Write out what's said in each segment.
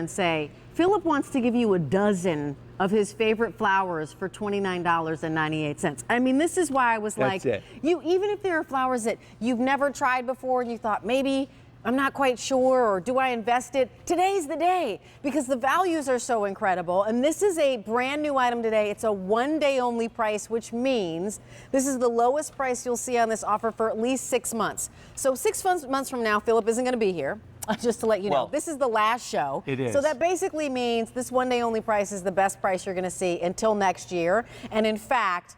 and say, Phillip wants to give you a dozen of his favorite flowers for $29.98. I mean, this is why I was like, even if there are flowers that you've never tried before and you thought maybe I'm not quite sure, or do I invest it? Today's the day, because the values are so incredible. And this is a brand new item today. It's a one-day only price, which means this is the lowest price you'll see on this offer for at least 6 months. So 6 months from now, Phillip isn't going to be here. Just to let you know, this is the last show. It is. So that basically means this one-day only price is the best price you're going to see until next year. And in fact,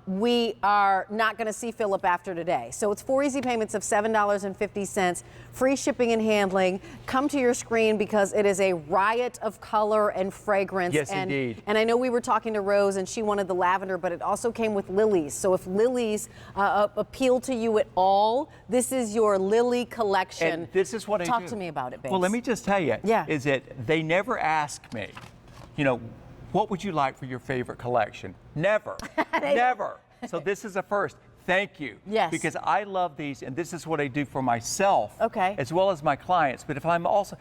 we are not going to see Phillip after today. So it's 4 easy payments of $7.50, free shipping and handling. Come to your screen because it is a riot of color and fragrance. Yes, indeed. And I know we were talking to Rose and she wanted the lavender, but it also came with lilies. So if lilies appeal to you at all, this is your lily collection. And this is what I do. Talk to me about it, babes. Well, let me just tell you, is that they never ask me, you know, what would you like for your favorite collection? Never, never. So this is a first. Thank you. Yes. Because I love these, and this is what I do for myself, okay, as well as my clients. But if I'm also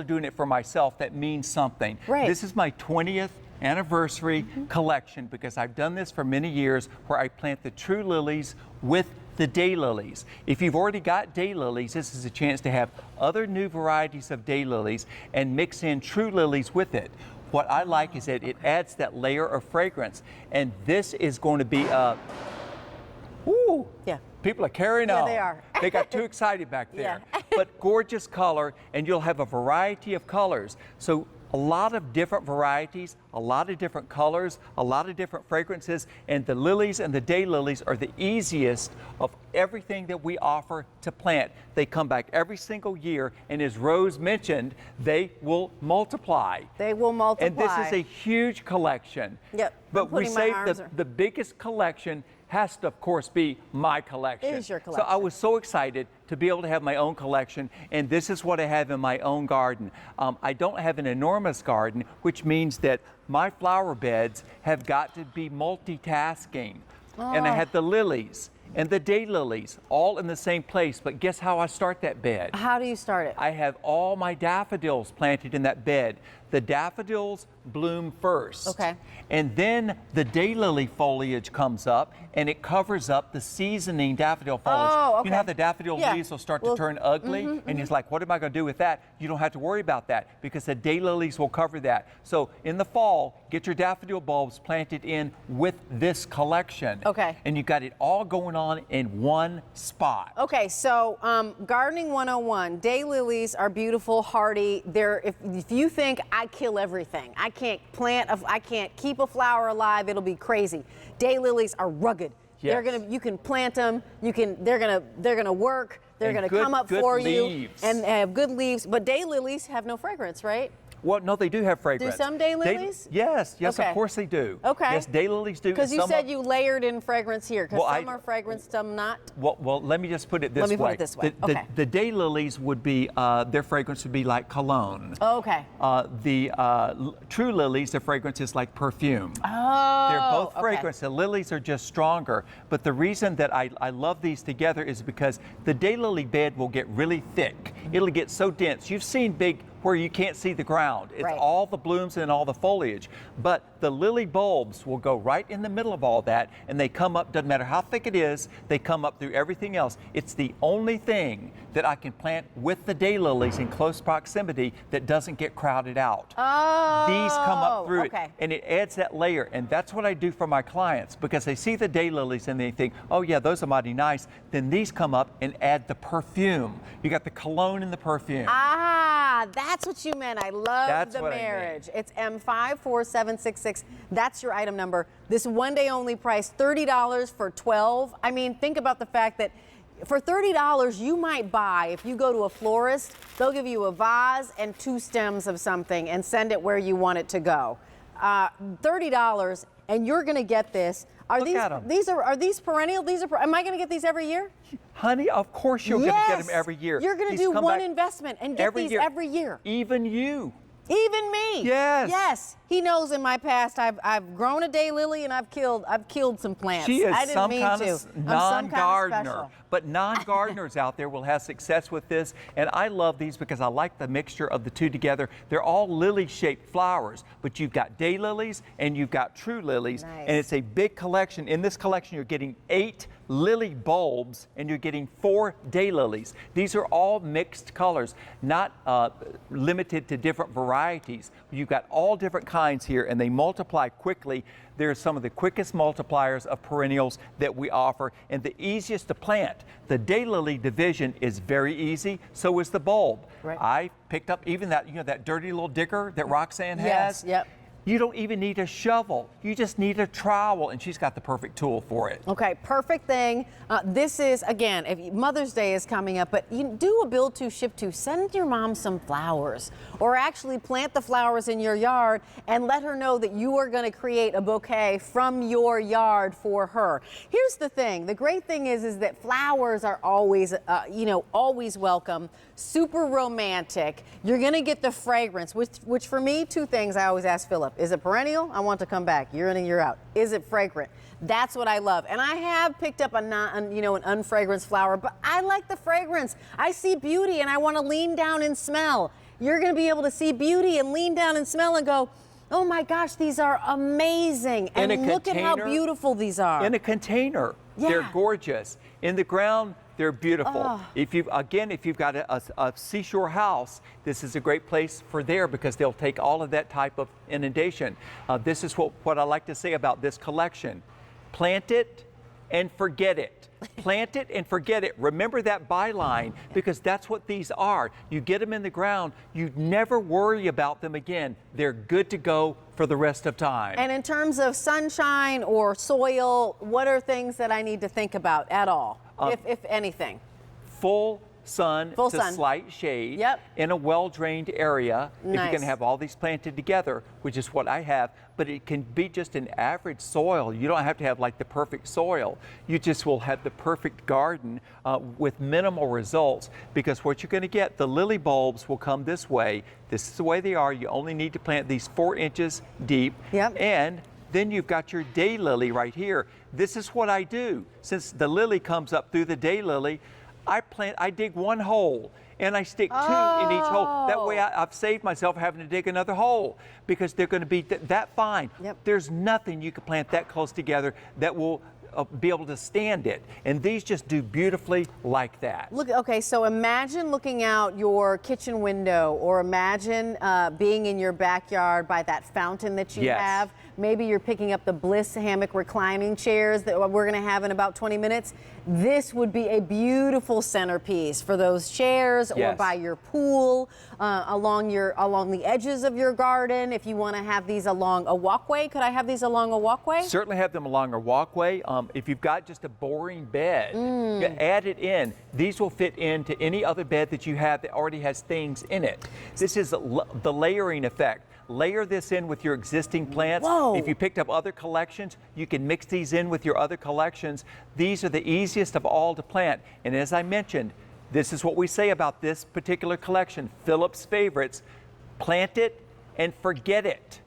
doing it for myself, that means something. Right. This is my 20th anniversary collection, because I've done this for many years, where I plant the true lilies with the daylilies. If you've already got daylilies, this is a chance to have other new varieties of daylilies and mix in true lilies with it. What I like is that it adds that layer of fragrance, and this is going to be people are carrying on. They are. They got too excited back there. But gorgeous color, and you'll have a variety of colors. So a lot of different varieties, a lot of different colors, a lot of different fragrances, and the lilies and the daylilies are the easiest of everything that we offer to plant. They come back every single year, and as Rose mentioned, they will multiply. They will multiply. And this is a huge collection. Yep. But we say the biggest collection has to, of course, be my collection. It is your collection. So I was so excited to be able to have my own collection, and this is what I have in my own garden. I don't have an enormous garden, which means that my flower beds have got to be multitasking. And I had the lilies and the daylilies all in the same place, but guess how I start that bed? How do you start it? I have all my daffodils planted in that bed. The daffodils bloom first. Okay. And then the daylily foliage comes up, and it covers up the seasoning daffodil foliage. Oh, okay. You know how the daffodil leaves will start to turn ugly? And it's like, what am I going to do with that? You don't have to worry about that, because the daylilies will cover that. So in the fall, get your daffodil bulbs planted in with this collection. Okay. And you got it all going on in one spot. Okay, so gardening 101, daylilies are beautiful, hardy. They're, if you think I kill everything, I can't keep a flower alive, it'll be crazy. Daylilies are rugged. Yes. You can plant them, they're gonna work, they're gonna come up for you, and they have good leaves. But daylilies have no fragrance, right? Well, no, they do have fragrance. Do some daylilies? Yes, Okay. of course they do. Okay. Yes, daylilies do. Because you said you layered in fragrance here, because some are fragrance, some not. Well, let me just put it this way. Let me put it this way. The daylilies would be, their fragrance would be like cologne. Oh, okay. The true lilies, the fragrance is like perfume. Oh, they're both fragrance. The lilies are just stronger. But the reason that I love these together is because the daylily bed will get really thick. It'll get so dense. You've seen big where you can't see the ground. It's all the blooms and all the foliage. But the lily bulbs will go right in the middle of all that, and they come up, doesn't matter how thick it is, they come up through everything else. It's the only thing that I can plant with the daylilies in close proximity that doesn't get crowded out. Oh, these come up through okay. it, and it adds that layer, and that's what I do for my clients, because they see the daylilies and they think, oh yeah, those are mighty nice. Then these come up and add the perfume. You got the cologne and the perfume. Ah, that's what you meant. I love the marriage. It's M54766. That's your item number. This one-day only price, $30 for 12. I mean, think about the fact that for $30, you might buy, if you go to a florist, they'll give you a vase and 2 stems of something and send it where you want it to go. $30, and you're going to get this. Are these perennial? Am I going to get these every year? Honey, of course you're going to get them every year. You're going to do one investment and get these every year. Even you. Even me. Yes. Yes. He knows in my past I've grown a daylily and I've killed some plants. She is I didn't some mean kind to. of I'm non-gardener. special. But non-gardeners out there will have success with this. And I love these because I like the mixture of the two together. They're all lily-shaped flowers, but you've got daylilies and you've got true lilies. Nice. And it's a big collection. In this collection, you're getting 8 lily bulbs and you're getting 4 daylilies. These are all mixed colors, not limited to different varieties. You've got all different kinds here and they multiply quickly. They're some of the quickest multipliers of perennials that we offer and the easiest to plant. The daylily division is very easy, so is the bulb. Right. I picked up even that, that dirty little digger that Roxanne has. Yes, yep. You don't even need a shovel. You just need a trowel, and she's got the perfect tool for it. Okay, perfect thing. This is, again, if Mother's Day is coming up, but you do a build to, ship to. Send your mom some flowers, or actually plant the flowers in your yard and let her know that you are going to create a bouquet from your yard for her. Here's the thing. The great thing is that flowers are always, always welcome. Super romantic. You're going to get the fragrance, which for me, 2 things I always ask Phillip. Is it perennial? I want to come back year in and year out. Is it fragrant? That's what I love. And I have picked up an unfragranced flower, but I like the fragrance. I see beauty and I want to lean down and smell. You're going to be able to see beauty and lean down and smell and go, oh my gosh, these are amazing. And look at how beautiful these are. In a container, they're gorgeous. In the ground, they're beautiful. Oh. If you've got a seashore house, this is a great place for there because they'll take all of that type of inundation. This is what I like to say about this collection. Plant it and forget it. Plant it and forget it. Remember that byline because that's what these are. You get them in the ground, you never worry about them again. They're good to go for the rest of time. And in terms of sunshine or soil, what are things that I need to think about at all, if anything? Full sun Full to sun. slight shade Yep. in a well-drained area. Nice. If you're going to have all these planted together, which is what I have, but it can be just an average soil. You don't have to have like the perfect soil. You just will have the perfect garden with minimal results because what you're going to get, the lily bulbs will come this way. This is the way they are. You only need to plant these 4 inches deep. Yep. And then you've got your daylily right here. This is what I do. Since the lily comes up through the daylily, I dig 1 hole and I stick 2 in each hole. That way I've saved myself having to dig another hole because they're going to be that fine. Yep. There's nothing you can plant that close together that will be able to stand it. And these just do beautifully like that. Look, okay, so imagine looking out your kitchen window or imagine being in your backyard by that fountain that you have. Maybe you're picking up the Bliss hammock reclining chairs that we're going to have in about 20 minutes. This would be a beautiful centerpiece for those chairs or by your pool, along the edges of your garden. If you want to have these along a walkway, could I have these along a walkway? Certainly have them along a walkway. If you've got just a boring bed, add it in. These will fit into any other bed that you have that already has things in it. This is the layering effect. Layer this in with your existing plants. Whoa. If you picked up other collections, you can mix these in with your other collections. These are the easiest of all to plant. And as I mentioned, this is what we say about this particular collection, Phillip's favorites. Plant it and forget it.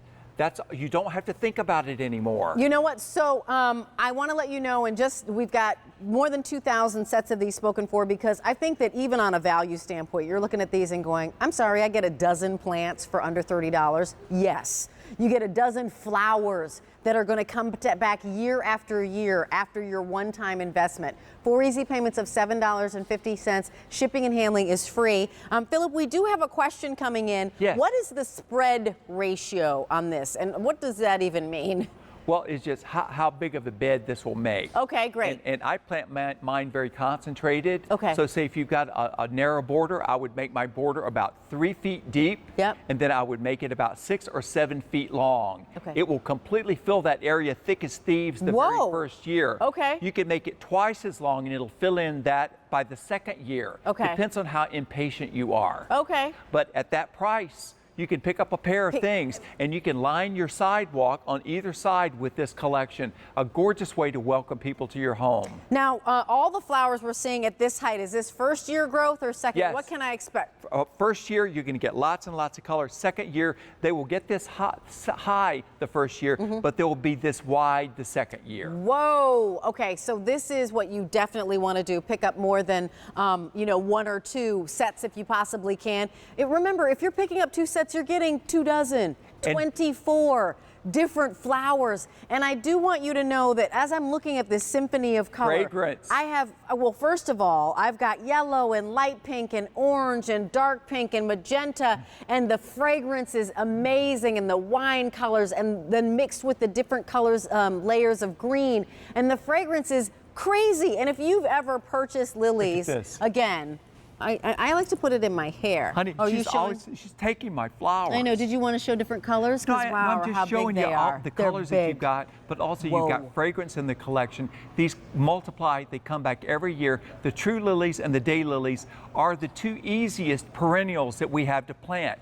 You don't have to think about it anymore. You know what? So I want to let you know, and we've got more than 2,000 sets of these spoken for because I think that even on a value standpoint, you're looking at these and going, I'm sorry, I get a dozen plants for under $30. Yes. You get a dozen flowers that are going to come back year after year after your one-time investment. 4 easy payments of $7.50. Shipping and handling is free. Phillip, we do have a question coming in. Yes. What is the spread ratio on this, and what does that even mean? Well, it's just how big of a bed this will make. Okay, great. And I plant mine very concentrated. Okay. So say if you've got a narrow border, I would make my border about 3 feet deep. Yep. And then I would make it about 6 or 7 feet long. Okay. It will completely fill that area thick as thieves the very first year. Okay. You can make it twice as long and it'll fill in that by the second year. Okay. Depends on how impatient you are. Okay. But at that price, You can pick up a pair of things and you can line your sidewalk on either side with this collection. A gorgeous way to welcome people to your home. Now, all the flowers we're seeing at this height, is this first year growth or second? Yes. What can I expect? First year, you're going to get lots and lots of color. Second year, they will get this high the first year, but they will be this wide the second year. Whoa. Okay, so this is what you definitely want to do. Pick up more than, one or two sets if you possibly can. Remember, if you're picking up 2 sets, you're getting 2 dozen, 24 different flowers. And I do want you to know that as I'm looking at this symphony of color, fragrance. I have, well, first of all, I've got yellow and light pink and orange and dark pink and magenta, and the fragrance is amazing, and the wine colors, and then mixed with the different colors, layers of green, and the fragrance is crazy. And if you've ever purchased Lilies, again, I like to put it in my hair. Honey, she's taking my flowers. I know. Did you want to show different colors? No, wow, I'm just showing you all the colors that you've got, but also you've got fragrance in the collection. These multiply, they come back every year. The true lilies and the daylilies are the 2 easiest perennials that we have to plant.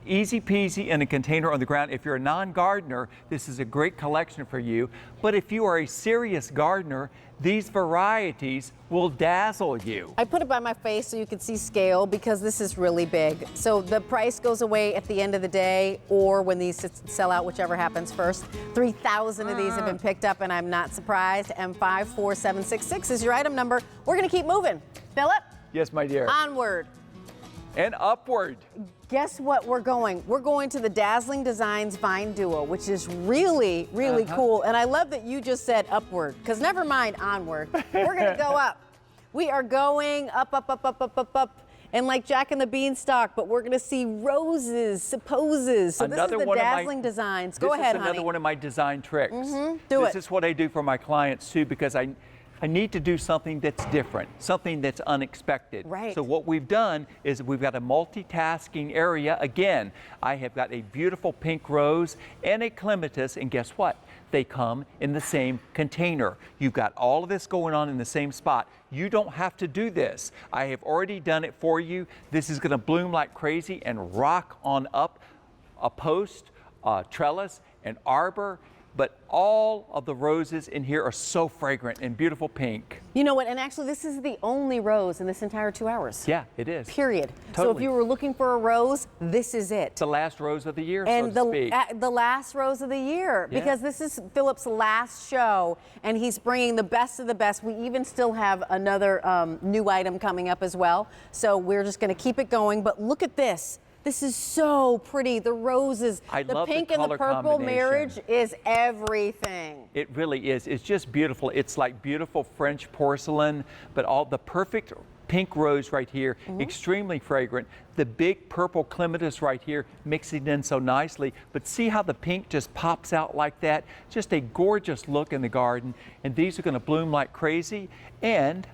Easy peasy in a container on the ground. If you're a non-gardener, this is a great collection for you. But if you are a serious gardener, these varieties will dazzle you. I put it by my face so you can see scale because this is really big. So the price goes away at the end of the day or when these sell out, whichever happens first. 3,000 of these have been picked up and I'm not surprised. M54766 is your item number. We're going to keep moving. Phillip? Yes, my dear. Onward. And upward. Guess what we're going? We're going to the Dazzling Designs Vine Duo, which is really, really cool. And I love that you just said upward, because never mind onward. We're going to go up. We are going up, up, up, up, up, up, up. And like Jack and the Beanstalk, but we're going to see roses, supposes. So this is the Dazzling Designs. Go ahead, honey. This is another one of my design tricks. Do it. This is what I do for my clients, too, because I need to do something that's different, something that's unexpected. Right. So what we've done is we've got a multitasking area. Again, I have got a beautiful pink rose and a clematis, and guess what? They come in the same container. You've got all of this going on in the same spot. You don't have to do this. I have already done it for you. This is going to bloom like crazy and rock on up a post, trellis, an arbor. But all of the roses in here are so fragrant and beautiful pink. You know what? And actually, this is the only rose in this entire 2 hours. Yeah, it is. Period. Totally. So if you were looking for a rose, this is it. It's the last rose of the year, and so to speak. The last rose of the year, because this is Phillip's last show, and he's bringing the best of the best. We even still have another new item coming up as well. So we're just going to keep it going. But look at this. This is so pretty. The roses, the pink and the purple marriage is everything. It really is. It's just beautiful. It's like beautiful French porcelain, but all the perfect pink rose right here, extremely fragrant. The big purple clematis right here, mixing in so nicely. But see how the pink just pops out like that? Just a gorgeous look in the garden. And these are going to bloom like crazy. And